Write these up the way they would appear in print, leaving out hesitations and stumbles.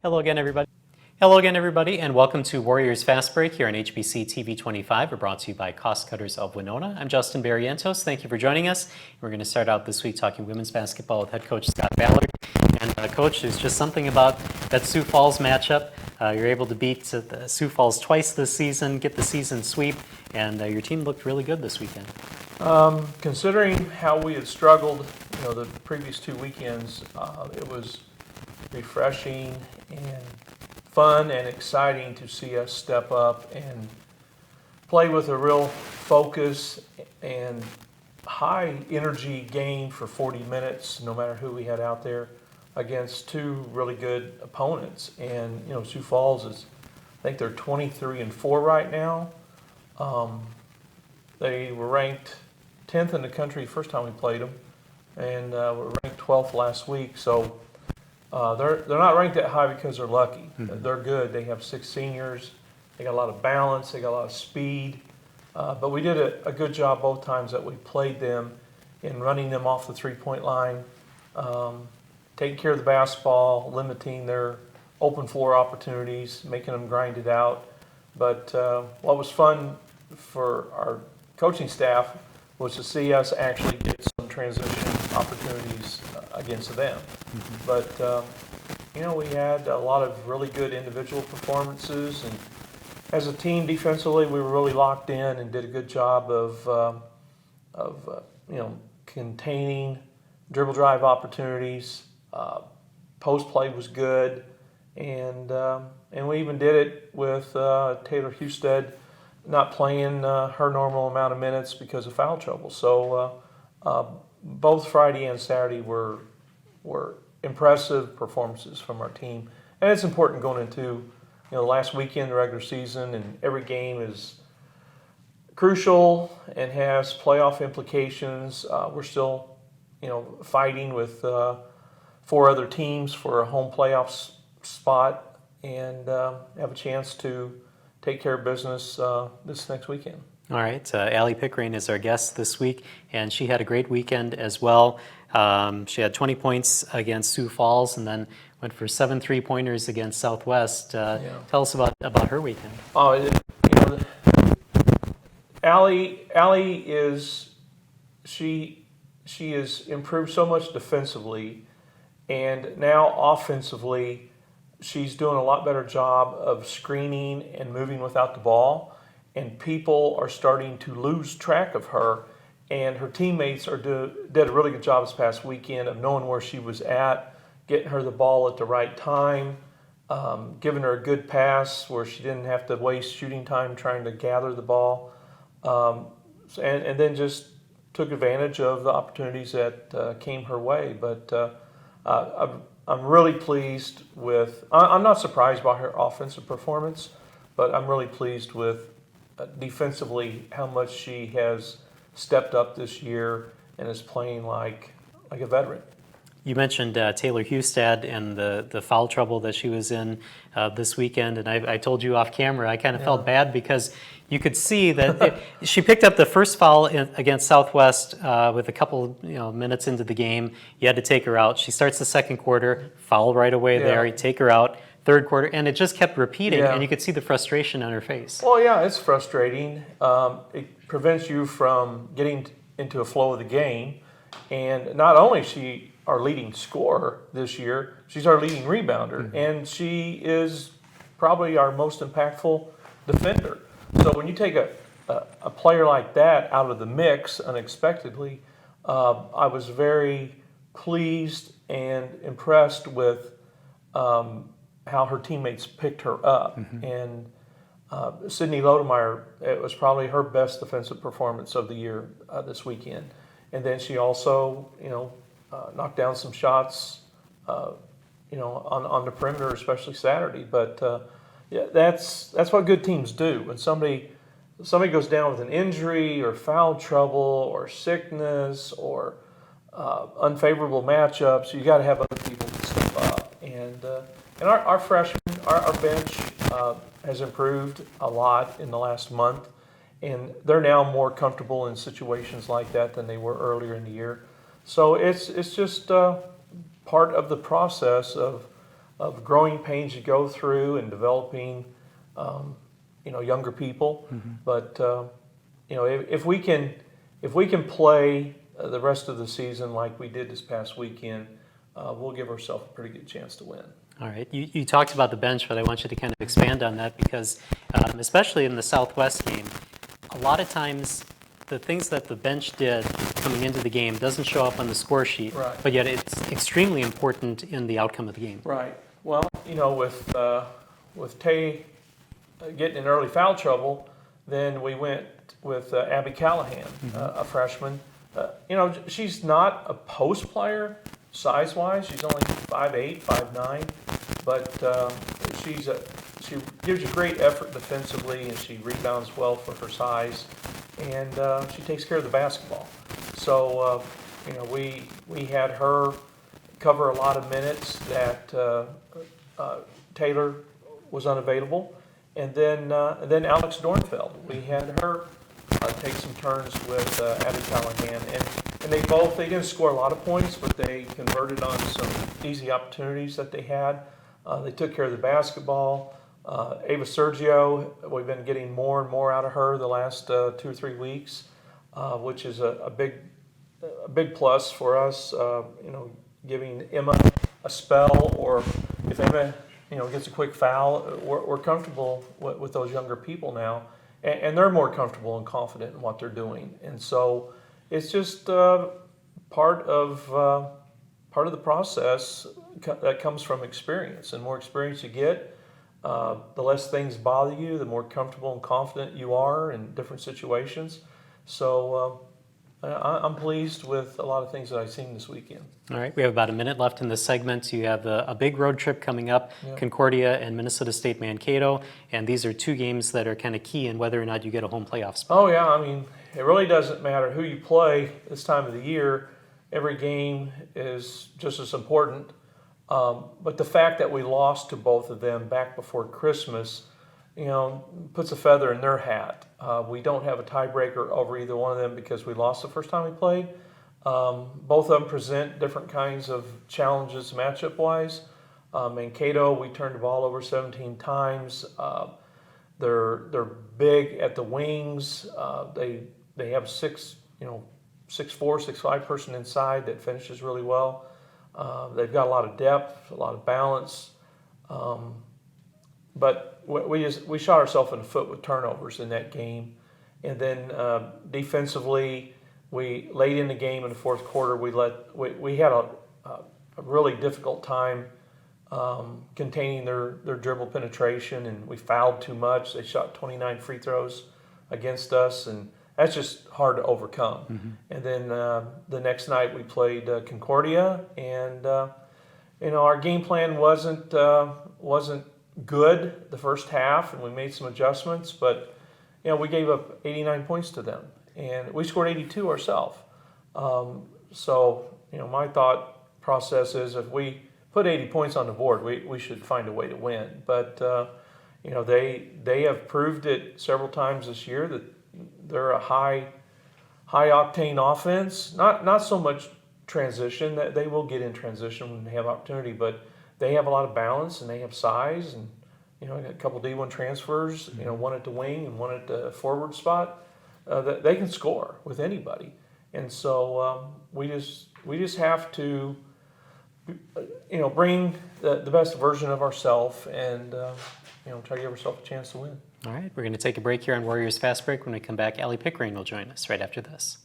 Hello again, everybody. Hello again, everybody, and welcome to Warriors Fast Break here on HBC TV 25. We're brought to you by Cost Cutters of Winona. I'm Justin Barrientos. Thank you for joining us. We're going to start out this week talking women's basketball with head coach Scott Ballard. And Coach, there's just something about that Sioux Falls matchup. You're able to beat the Sioux Falls twice this season, get the season sweep, and your team looked really good this weekend. Considering how we had struggled, the previous 2 weekends, it was refreshing and fun and exciting to see us step up and play with a real focus and high energy game for 40 minutes, no matter who we had out there, against two really good opponents. And Sioux Falls I think they're 23-4 right now. They were ranked 10th in the country first time we played them, and were ranked 12th last week. So they're not ranked that high because they're lucky. Mm-hmm. They're good. They have 6 seniors. They got a lot of balance. They got a lot of speed. But we did a good job both times that we played them in running them off the three-point line, taking care of the basketball, limiting their open floor opportunities, making them grind it out. But what was fun for our coaching staff was to see us actually get some transition opportunities against them. Mm-hmm. But we had a lot of really good individual performances, and as a team defensively, we were really locked in and did a good job of containing dribble drive opportunities. Post play was good, and we even did it with Taylor Husted not playing her normal amount of minutes because of foul trouble. So both Friday and Saturday were impressive performances from our team, and it's important going into the last weekend of the regular season, and every game is crucial and has playoff implications. We're still fighting with 4 other teams for a home playoff spot, and have a chance to take care of business this next weekend. All right. Allie Pickering is our guest this week, and she had a great weekend as well. She had 20 points against Sioux Falls and then went for 7 3-pointers against Southwest. Tell us about her weekend. Allie is she has improved so much defensively, and now offensively she's doing a lot better job of screening and moving without the ball, and people are starting to lose track of her, and her teammates did a really good job this past weekend of knowing where she was at, getting her the ball at the right time, giving her a good pass where she didn't have to waste shooting time trying to gather the ball, and then just took advantage of the opportunities that came her way. But I'm really pleased with, I'm not surprised by her offensive performance, but I'm really pleased with defensively how much she has stepped up this year and is playing like a veteran. You mentioned Taylor Husted and the foul trouble that she was in this weekend, and I told you off camera, I kind of felt bad because you could see that she picked up the first foul against Southwest with a couple minutes into the game. You had to take her out. She starts the second quarter, foul right away there. You take her out. Third quarter, and it just kept repeating, and you could see the frustration on her face. Well, yeah, it's frustrating. It prevents you from getting into a flow of the game, and not only is she our leading scorer this year, she's our leading rebounder, and she is probably our most impactful defender. So when you take a player like that out of the mix unexpectedly, I was very pleased and impressed with how her teammates picked her up. And Sydney Lodemeyer, it was probably her best defensive performance of the year this weekend. And then she also, knocked down some shots, on the perimeter, especially Saturday. But that's what good teams do. When somebody goes down with an injury or foul trouble or sickness or unfavorable matchups, you got to have other people to step up. And our freshmen, our bench has improved a lot in the last month, and they're now more comfortable in situations like that than they were earlier in the year. So it's just part of the process of growing pains you go through in developing, younger people. But if we can play the rest of the season like we did this past weekend, we'll give ourselves a pretty good chance to win. All right. You talked about the bench, but I want you to kind of expand on that because, especially in the Southwest game, a lot of times the things that the bench did coming into the game doesn't show up on the score sheet, Right. but yet it's extremely important in the outcome of the game. Right. Well, with Tay getting in early foul trouble, then we went with Abby Callahan, a freshman. She's not a post player size-wise. She's only 5'8", 5'9", but she gives you great effort defensively, and she rebounds well for her size, and she takes care of the basketball. So we had her cover a lot of minutes that Taylor was unavailable, and then Alex Dornfeld. We had her take some turns with Abby Callahan, and they didn't score a lot of points, but they converted on some easy opportunities that they had. They took care of the basketball. Ava Sergio, we've been getting more and more out of her the last 2 or 3 weeks, which is a big plus for us. Giving Emma a spell, or if Emma gets a quick foul, we're comfortable with those younger people now, and they're more comfortable and confident in what they're doing. And so it's just part of the process that comes from experience. And more experience you get, the less things bother you, the more comfortable and confident you are in different situations. So I'm pleased with a lot of things that I've seen this weekend. All right, we have about a minute left in this segment. You have a big road trip coming up, Yeah. Concordia and Minnesota State Mankato, and these are 2 games that are kind of key in whether or not you get a home playoff spot. Oh yeah, it really doesn't matter who you play this time of the year. Every game is just as important. But the fact that we lost to both of them back before Christmas, puts a feather in their hat. We don't have a tiebreaker over either one of them because we lost the first time we played. Both of them present different kinds of challenges matchup-wise. Mankato, we turned the ball over 17 times. They're big at the wings. They have 6'4", 6'5" person inside that finishes really well. They've got a lot of depth, a lot of balance. But we shot ourselves in the foot with turnovers in that game. And then defensively, late in the game in the fourth quarter, we had a really difficult time containing their dribble penetration, and we fouled too much. They shot 29 free throws against us, and that's just hard to overcome. Mm-hmm. And then the next night we played Concordia, and our game plan wasn't good the first half, and we made some adjustments, but we gave up 89 points to them, and we scored 82 ourselves. So my thought process is if we put 80 points on the board, we should find a way to win. But they have proved it several times this year that they're a high octane offense. Not so much transition, that they will get in transition when they have opportunity, but they have a lot of balance and they have size, and got a couple D1 transfers, one at the wing and one at the forward spot. That they can score with anybody, and so we just have to bring the best version of ourselves and try to give ourselves a chance to win. All right, we're going to take a break here on Warriors Fast Break. When we come back, Allie Pickering will join us right after this.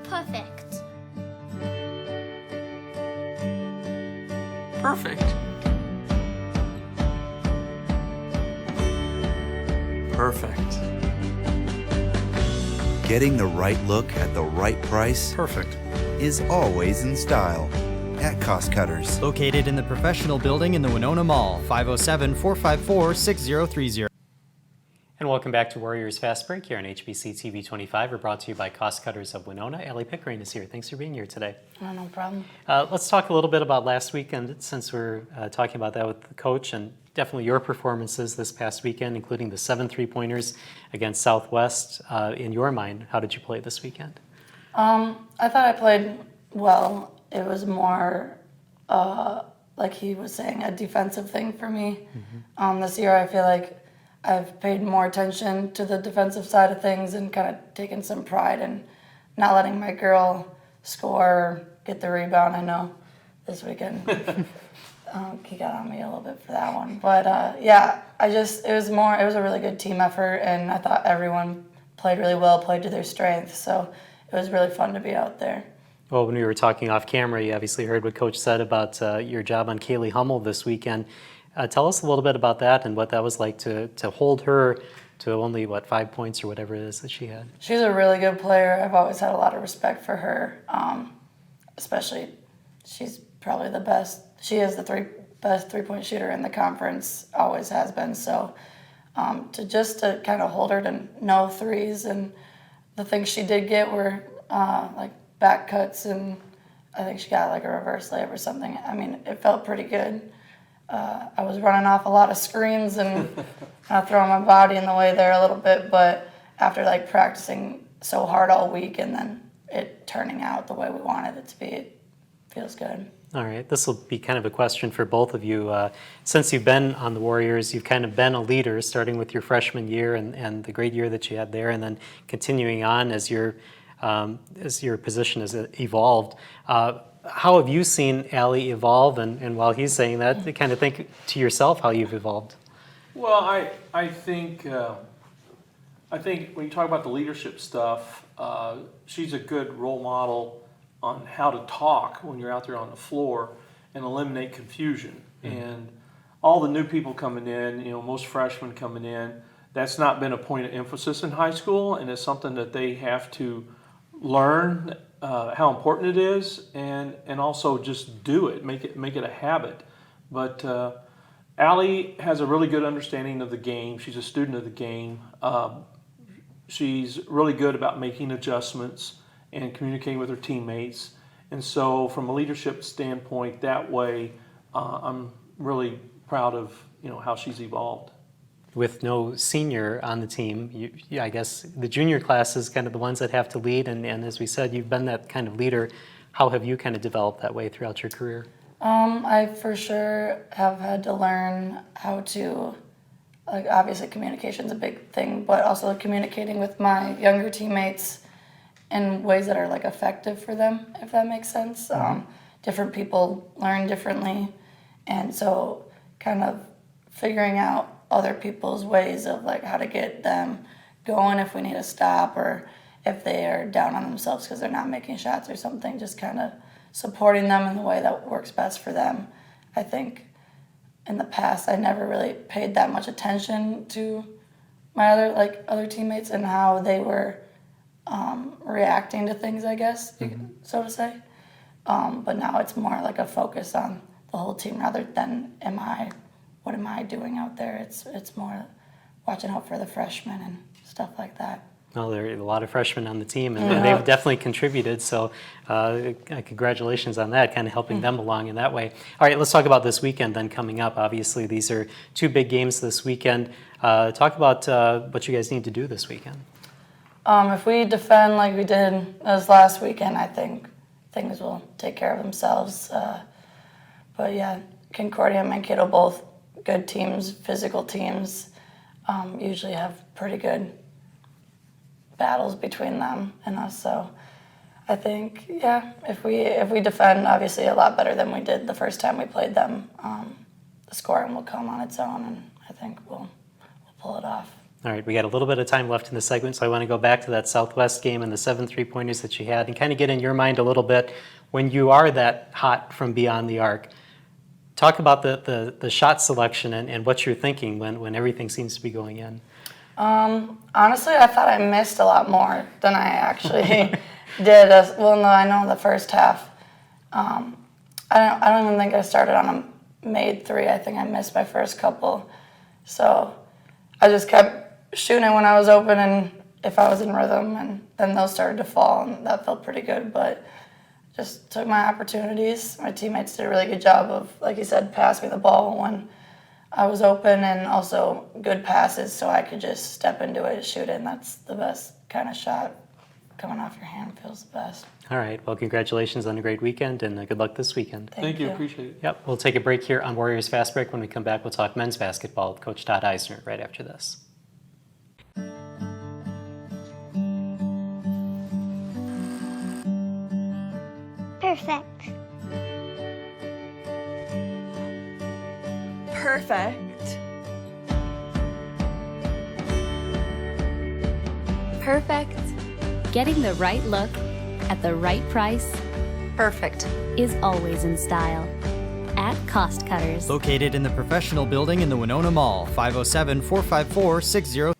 Perfect. Perfect. Perfect. Getting the right look at the right price Perfect. is always in style at Cost Cutters. Located in the professional building in the Winona Mall, 507-454-6030. And welcome back to Warriors Fast Break here on HBC TV 25. We're brought to you by Cost Cutters of Winona. Allie Pickering is here. Thanks for being here today. Oh, no problem. Let's talk a little bit about last weekend, since we're talking about that with the coach, and definitely your performances this past weekend, including the 7 3-pointers against Southwest. In your mind, how did you play this weekend? I thought I played well. It was more, like he was saying, a defensive thing for me. This year I feel like I've paid more attention to the defensive side of things and kind of taken some pride in not letting my girl score, get the rebound. I know this weekend he got on me a little bit for that one. But yeah, it was a really good team effort, and I thought everyone played really well, played to their strengths. So it was really fun to be out there. Well, when we were talking off camera, you obviously heard what Coach said about your job on Kaylee Hummel this weekend. Tell us a little bit about that and what that was like to hold her to only, 5 points or whatever it is that she had. She's a really good player. I've always had a lot of respect for her, especially she's probably the best. She is the best three-point shooter in the conference, always has been. So to kind of hold her to no threes, and the things she did get were like back cuts, and I think she got like a reverse layup or something. I mean, it felt pretty good. I was running off a lot of screens and kind of throwing my body in the way there a little bit, but after like practicing so hard all week and then it turning out the way we wanted it to be, it feels good. All right, this will be kind of a question for both of you. Since you've been on the Warriors, you've kind of been a leader, starting with your freshman year and the great year that you had there, and then continuing on as your position has evolved. How have you seen Allie evolve? And while he's saying that, kind of think to yourself how you've evolved. Well, I think when you talk about the leadership stuff, she's a good role model on how to talk when you're out there on the floor and eliminate confusion. And all the new people coming in, most freshmen coming in, that's not been a point of emphasis in high school, and it's something that they have to learn how important it is, and also just do it, make it a habit. But Allie has a really good understanding of the game. She's a student of the game. She's really good about making adjustments and communicating with her teammates. And so from a leadership standpoint, that way, I'm really proud of how she's evolved. With no senior on the team, I guess the junior class is kind of the ones that have to lead, and as we said, you've been that kind of leader. How have you kind of developed that way throughout your career? I for sure have had to learn how to, like, obviously communication's a big thing, but also communicating with my younger teammates in ways that are like effective for them, if that makes sense. Different people learn differently, and so kind of figuring out other people's ways of like how to get them going if we need to stop, or if they are down on themselves because they're not making shots or something, just kind of supporting them in the way that works best for them. I think in the past I never really paid that much attention to my other teammates and how they were reacting to things, I guess, so to say. But now it's more like a focus on the whole team rather than what am I doing out there? It's more watching out for the freshmen and stuff like that. Well, there are a lot of freshmen on the team, and they've definitely contributed, so congratulations on that, kind of helping them along in that way. All right, let's talk about this weekend then coming up. Obviously, these are two big games this weekend. Talk about what you guys need to do this weekend. If we defend like we did this last weekend, I think things will take care of themselves. But yeah, Concordia and Mankato, both good teams, physical teams, usually have pretty good battles between them and us. So I think, yeah, if we defend obviously a lot better than we did the first time we played them, the scoring will come on its own, and I think we'll pull it off. All right, we got a little bit of time left in the segment, so I want to go back to that Southwest game and the 7 3-pointers that you had and kind of get in your mind a little bit when you are that hot from beyond the arc. Talk about the shot selection and what you're thinking when everything seems to be going in. Honestly, I thought I missed a lot more than I actually did. Well, no, I know in the first half. I don't even think I started on a made three. I think I missed my first couple. So I just kept shooting when I was open and if I was in rhythm, and then those started to fall, and that felt pretty good. But just took my opportunities. My teammates did a really good job of, like you said, pass me the ball when I was open, and also good passes so I could just step into it and shoot it, and that's the best kind of shot coming off your hand feels the best. All right. Well, congratulations on a great weekend, and good luck this weekend. Thank you, appreciate it. Yep. We'll take a break here on Warriors Fast Break. When we come back, we'll talk men's basketball with Coach Todd Eisner right after this. Perfect. Perfect. Perfect. Getting the right look at the right price Perfect. is always in style. At Cost Cutters. Located in the professional building in the Winona Mall, 507-454-60.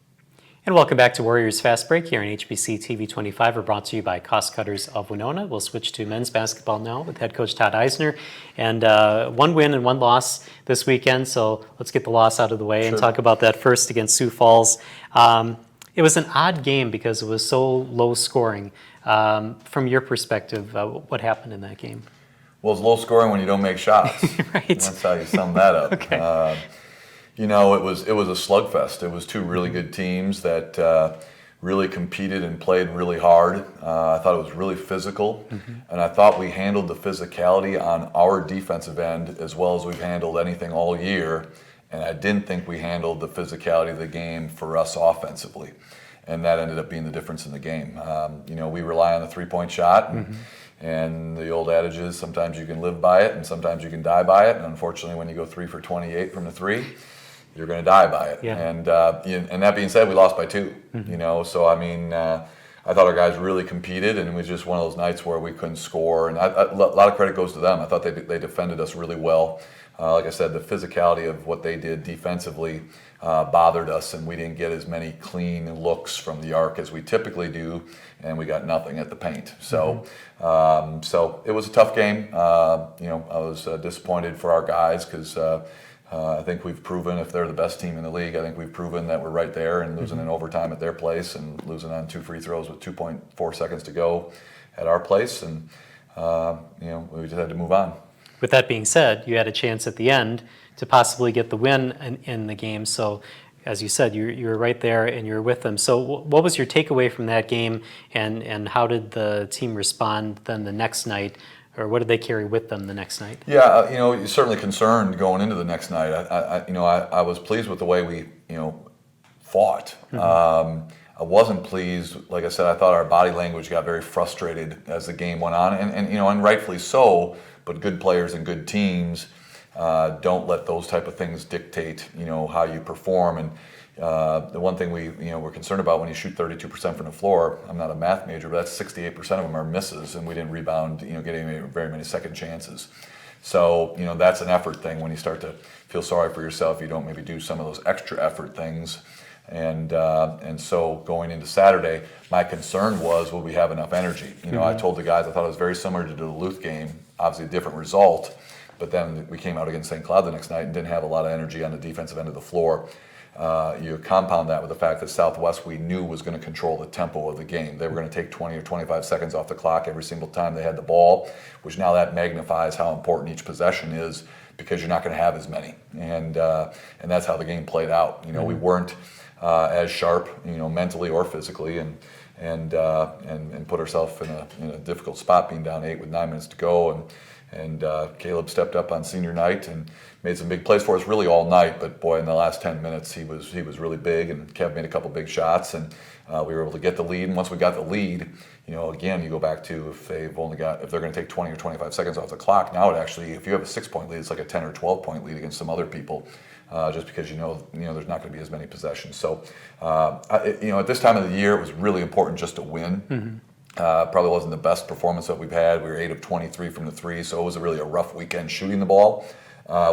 And welcome back to Warriors Fast Break here on HBC TV 25. We're brought to you by Cost Cutters of Winona. We'll switch to men's basketball now with head coach Todd Eisner. And one win and one loss this weekend, so let's get the loss out of the way and talk about that first against Sioux Falls. It was an odd game because it was so low scoring. From your perspective, what happened in that game? Well, it's low scoring when you don't make shots. Right. That's how you sum that up. Okay. You know, it was a slugfest. It was two really good teams that really competed and played really hard. I thought it was really physical, and I thought we handled the physicality on our defensive end as well as we've handled anything all year. And I didn't think we handled the physicality of the game for us offensively, and that ended up being the difference in the game. You know, we rely on the three-point shot. And the old adage is sometimes you can live by it and sometimes you can die by it. And unfortunately, when you go 3 for 28 from the three, you're going to die by it. Yeah. And that being said, we lost by 2. You know, so I mean, I thought our guys really competed, and it was just one of those nights where we couldn't score. And a lot of credit goes to them. I thought they defended us really well. Like I said, the physicality of what they did defensively bothered us, and we didn't get as many clean looks from the arc as we typically do, and we got nothing at the paint. So, so it was a tough game. You know, I was disappointed for our guys because I think we've proven if they're the best team in the league, I think we've proven that we're right there, and losing in overtime at their place and losing on 2 free throws with 2.4 seconds to go at our place, and you know, we just had to move on. With that being said, you had a chance at the end to possibly get the win in the game. So, as you said, you were right there and you were with them. So, what was your takeaway from that game, and how did the team respond then the next night, or what did they carry with them the next night? Yeah, you know, you're certainly concerned going into the next night. I was pleased with the way we, you know, fought. I wasn't pleased. Like I said, I thought our body language got very frustrated as the game went on, and you know, and rightfully so. But good players and good teams don't let those type of things dictate, you know, how you perform. And the one thing we're concerned about when you shoot 32% from the floor, I'm not a math major, but that's 68% of them are misses, and we didn't rebound, you know, getting very many second chances. So, you know, that's an effort thing. When you start to feel sorry for yourself, you don't maybe do some of those extra effort things. And so going into Saturday, my concern was, will we have enough energy? You know, I told the guys I thought it was very similar to the Duluth game, obviously a different result, but then we came out against St. Cloud the next night and didn't have a lot of energy on the defensive end of the floor. You compound that with the fact that Southwest we knew was going to control the tempo of the game. They were going to take 20 or 25 seconds off the clock every single time they had the ball, which now that magnifies how important each possession is, because you're not going to have as many. And that's how the game played out. You know, we weren't as sharp, you know, mentally or physically, and put ourselves in a difficult spot, being down 8 with 9 minutes to go. And Caleb stepped up on senior night and made some big plays for us really all night. But boy, in the last 10 minutes, he was really big, and Kev made a couple big shots, and we were able to get the lead. And once we got the lead, you know, again, you go back to if they're going to take 20 or 25 seconds off the clock. Now it actually, if you have a 6-point lead, it's like a 10 or 12-point lead against some other people. Just because you know there's not going to be as many possessions. So, you know, at this time of the year, it was really important just to win. Probably wasn't the best performance that we've had. We were 8 of 23 from the three, so it was really a rough weekend shooting the ball.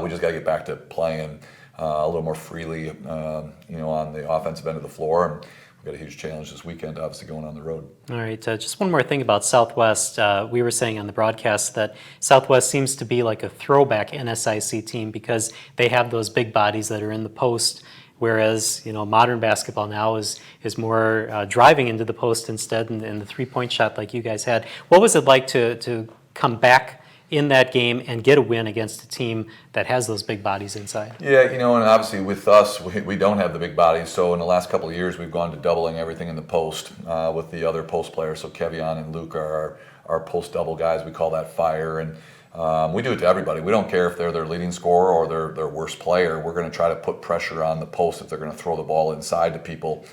We just got to get back to playing a little more freely, you know, on the offensive end of the floor. And we've got a huge challenge this weekend, obviously, going on the road. All right, just one more thing about Southwest. We were saying on the broadcast that Southwest seems to be like a throwback NSIC team because they have those big bodies that are in the post, whereas, you know, modern basketball now is more driving into the post instead, and the three-point shot like you guys had. What was it like to come back in that game and get a win against a team that has those big bodies inside. Yeah, and obviously with us, we don't have the big bodies. So in the last couple of years, we've gone to doubling everything in the post with the other post players. So Kevion and Luke are our post double guys. We call that fire, and we do it to everybody. We don't care if they're their leading scorer or their worst player. We're going to try to put pressure on the post if they're going to throw the ball inside to people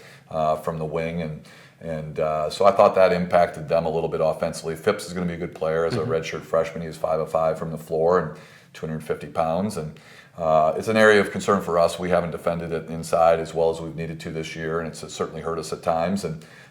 from the wing, and so I thought that impacted them a little bit offensively. Phipps is going to be a good player as a redshirt freshman. He was 5 of 5 from the floor and 250 pounds, and it's an area of concern for us. We haven't defended it inside as well as we've needed to this year, and it's certainly hurt us at times.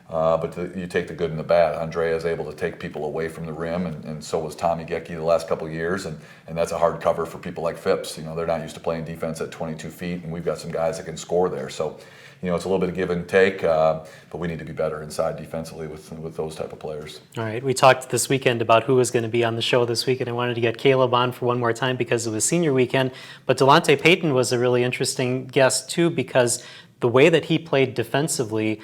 But you take the good and the bad. Andrea is able to take people away from the rim, and so was Tommy Gecki the last couple of years, and that's a hard cover for people like Phipps. They're not used to playing defense at 22 feet, and we've got some guys that can score there. So, it's a little bit of give and take, but we need to be better inside defensively with those type of players. All right, we talked this weekend about who was going to be on the show this week, and I wanted to get Caleb on for one more time because it was senior weekend, but Delonte Payton was a really interesting guest too because the way that he played defensively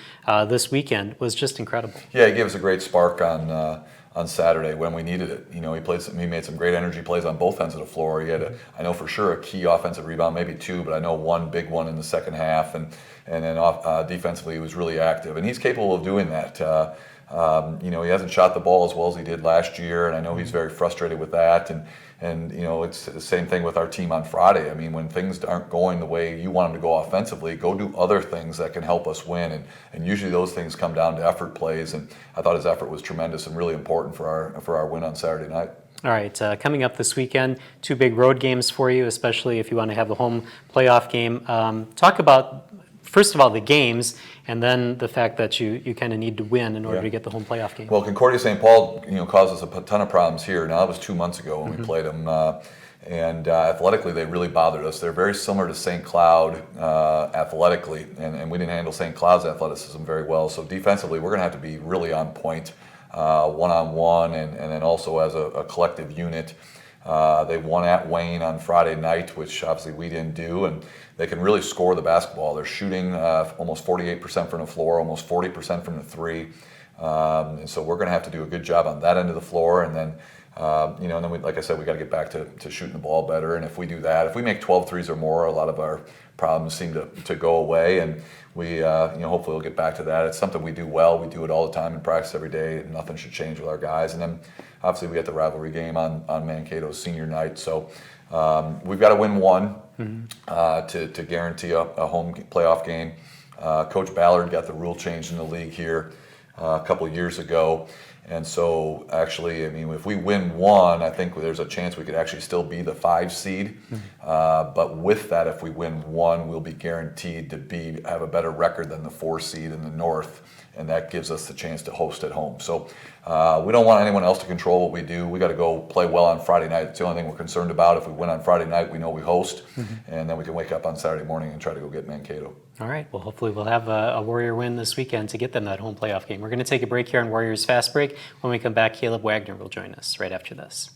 this weekend was just incredible. Yeah, he gave us a great spark on Saturday when we needed it. He made some great energy plays on both ends of the floor. He had I know for sure a key offensive rebound, maybe 2, but I know one big one in the second half, and then defensively he was really active, and he's capable of doing that. He hasn't shot the ball as well as he did last year, and I know he's very frustrated with that. And it's the same thing with our team on Friday. I mean, when things aren't going the way you want them to go offensively, go do other things that can help us win. And usually those things come down to effort plays. And I thought his effort was tremendous and really important for our win on Saturday night. All right, coming up this weekend, 2 big road games for you, especially if you want to have the home playoff game. Talk about, first of all, the games, and then the fact that you kind of need to win in order to get the home playoff game. Well, Concordia St. Paul, caused us a ton of problems here. Now, that was 2 months ago when we played them, and athletically they really bothered us. They're very similar to St. Cloud athletically, and we didn't handle St. Cloud's athleticism very well. So defensively, we're going to have to be really on point, one-on-one, and then also as a collective unit. They won at Wayne on Friday night, which obviously we didn't do, and they can really score the basketball. They're shooting almost 48% from the floor, almost 40% from the 3. And so we're going to have to do a good job on that end of the floor, and then and then like I said, we got to get back to shooting the ball better. And if we do that, if we make 12 threes or more, a lot of our problems seem to go away, and we hopefully we'll get back to that. It's something we do well. We do it all the time in practice every day, and nothing should change with our guys. And then obviously we got the rivalry game on Mankato's senior night, so we've got to win one to guarantee a home playoff game. Coach Ballard got the rule changed in the league here a couple of years ago. And so, actually, I mean, if we win one, I think there's a chance we could actually still be the 5 seed. But with that, if we win one, we'll be guaranteed to have a better record than the 4 seed in the North, and that gives us the chance to host at home. So we don't want anyone else to control what we do. We got to go play well on Friday night. It's the only thing we're concerned about. If we win on Friday night, we know we host, and then we can wake up on Saturday morning and try to go get Mankato. All right, well, hopefully we'll have a Warrior win this weekend to get them that home playoff game. We're going to take a break here on Warriors Fast Break. When we come back, Caleb Wagner will join us right after this.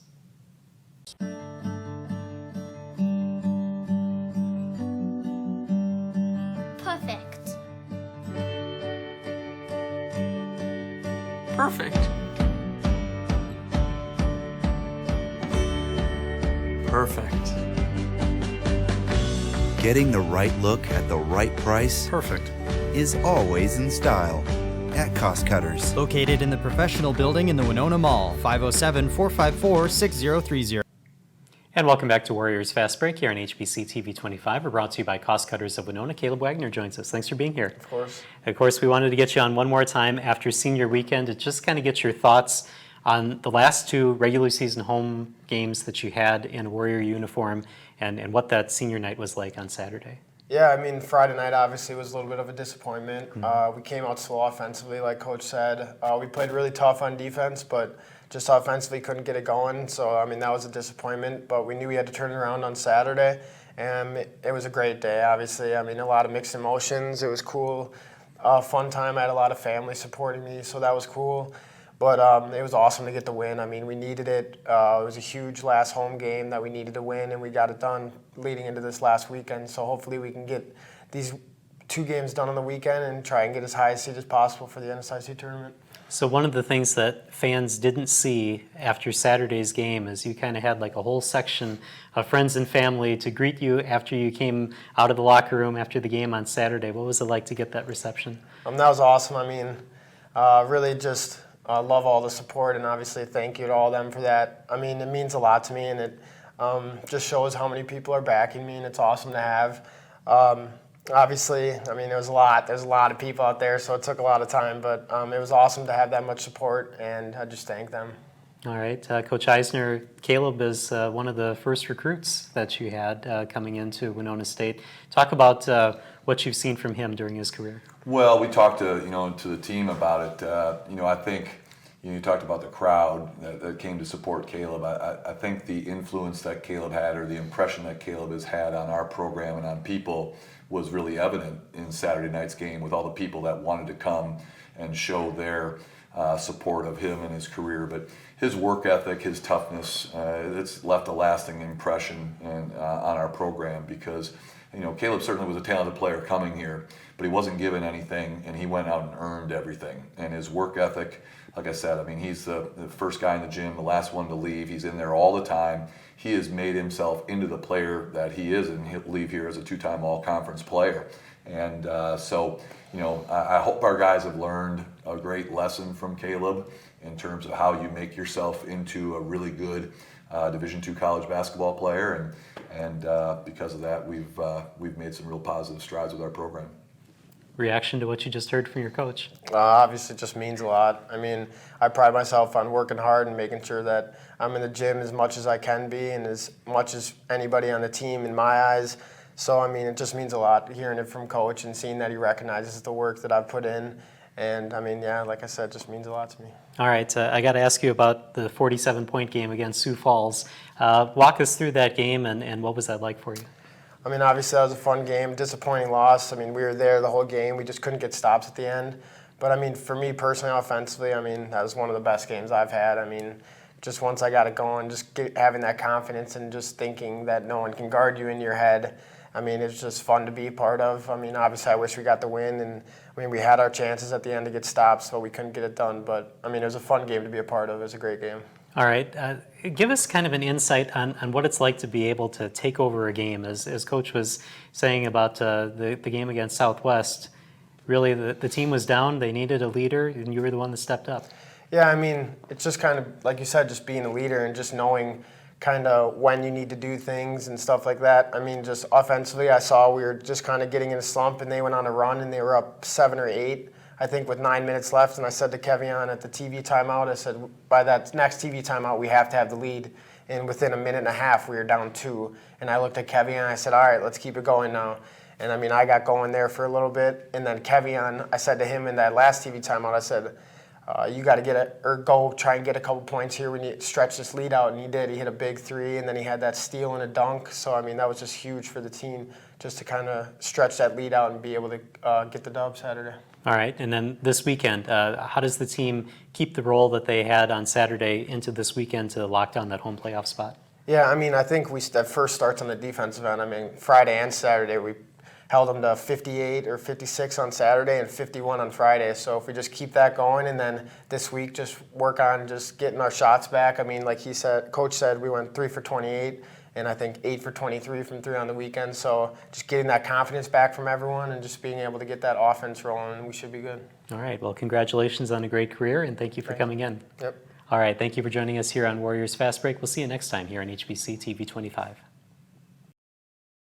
Perfect. Perfect. Perfect. Getting the right look at the right price Perfect. is always in style at Cost Cutters. Located in the professional building in the Winona Mall, 507-454-6030. And welcome back to Warriors Fast Break here on HBC TV 25. We're brought to you by Cost Cutters of Winona. Caleb Wagner joins us. Thanks for being here. Of course. Of course, we wanted to get you on one more time after senior weekend to just kind of get your thoughts on the last 2 regular season home games that you had in a Warrior uniform and what that senior night was like on Saturday. Yeah, I mean, Friday night obviously was a little bit of a disappointment. We came out slow offensively, like Coach said. We played really tough on defense, but just offensively couldn't get it going. So, I mean, that was a disappointment, but we knew we had to turn it around on Saturday, and it was a great day, obviously. I mean, a lot of mixed emotions. It was cool, fun time. I had a lot of family supporting me, so that was cool. But it was awesome to get the win. I mean, we needed it. It was a huge last home game that we needed to win, and we got it done leading into this last weekend. So hopefully we can get these 2 games done on the weekend and try and get as high a seed as possible for the NSIC tournament. So one of the things that fans didn't see after Saturday's game is you kind of had like a whole section of friends and family to greet you after you came out of the locker room after the game on Saturday. What was it like to get that reception? That was awesome. I mean, really just love all the support, and obviously thank you to all of them for that. I mean, it means a lot to me, and it just shows how many people are backing me, and it's awesome to have. Obviously, I mean, there's a lot of people out there, so it took a lot of time, but it was awesome to have that much support, and I just thank them. All right, Coach Eisner, Caleb is one of the first recruits that you had coming into Winona State. Talk about what you've seen from him during his career. Well, we talked to the team about it. I think you talked about the crowd that came to support Caleb. I think the influence that Caleb had, or the impression that Caleb has had on our program and on people, was really evident in Saturday night's game, with all the people that wanted to come and show their support of him and his career. But his work ethic, his toughness, it's left a lasting impression on our program, because Caleb certainly was a talented player coming here, but he wasn't given anything, and he went out and earned everything. And his work ethic, like I said, I mean, he's the first guy in the gym, the last one to leave. He's in there all the time. He has made himself into the player that he is, and he'll leave here as a two-time all-conference player. And so, I hope our guys have learned a great lesson from Caleb in terms of how you make yourself into a really good Division II college basketball player, and because of that, we've made some real positive strides with our program. Reaction to what you just heard from your coach? Obviously, it just means a lot. I mean, I pride myself on working hard and making sure that I'm in the gym as much as I can be, and as much as anybody on the team in my eyes. So, I mean, it just means a lot hearing it from Coach and seeing that he recognizes the work that I've put in. And, I mean, yeah, like I said, it just means a lot to me. All right, I got to ask you about the 47-point game against Sioux Falls. Walk us through that game, and what was that like for you? I mean, obviously that was a fun game, disappointing loss. I mean, we were there the whole game. We just couldn't get stops at the end. But, I mean, for me personally, offensively, I mean, that was one of the best games I've had. I mean, just once I got it going, just having that confidence and just thinking that no one can guard you in your head. I mean, it's just fun to be a part of. I mean, obviously I wish we got the win, and I mean, we had our chances at the end to get stops, but we couldn't get it done. But, I mean, it was a fun game to be a part of. It was a great game. All right. Give us kind of an insight on what it's like to be able to take over a game. As Coach was saying about the game against Southwest, really the team was down, they needed a leader, and you were the one that stepped up. Yeah, I mean, it's just kind of, like you said, just being a leader and just knowing kind of when you need to do things and stuff like that. I mean, just offensively, I saw we were just kind of getting in a slump, and they went on a run, and they were up 7 or 8. I think with 9 minutes left, and I said to Kevion at the TV timeout, I said, by that next TV timeout, we have to have the lead. And within a minute and a half, we were down 2. And I looked at Kevion, and I said, all right, let's keep it going now. And I mean, I got going there for a little bit. And then Kevion, I said to him in that last TV timeout, I said, you got to go try and get a couple points here. We need to stretch this lead out. And he did. He hit a big 3, and then he had that steal and a dunk. So, I mean, that was just huge for the team, just to kind of stretch that lead out and be able to get the dub Saturday. All right, and then this weekend, how does the team keep the role that they had on Saturday into this weekend to lock down that home playoff spot? Yeah, I mean, I think that first starts on the defensive end. I mean, Friday and Saturday, we held them to 58 or 56 on Saturday and 51 on Friday. So if we just keep that going, and then this week just work on just getting our shots back. I mean, like Coach said, we went 3 for 28. And I think 8 for 23 from 3 on the weekend. So just getting that confidence back from everyone and just being able to get that offense rolling, we should be good. All right. Well, congratulations on a great career, and thank you for coming in. Yep. All right. Thank you for joining us here on Warriors Fast Break. We'll see you next time here on HBC TV 25.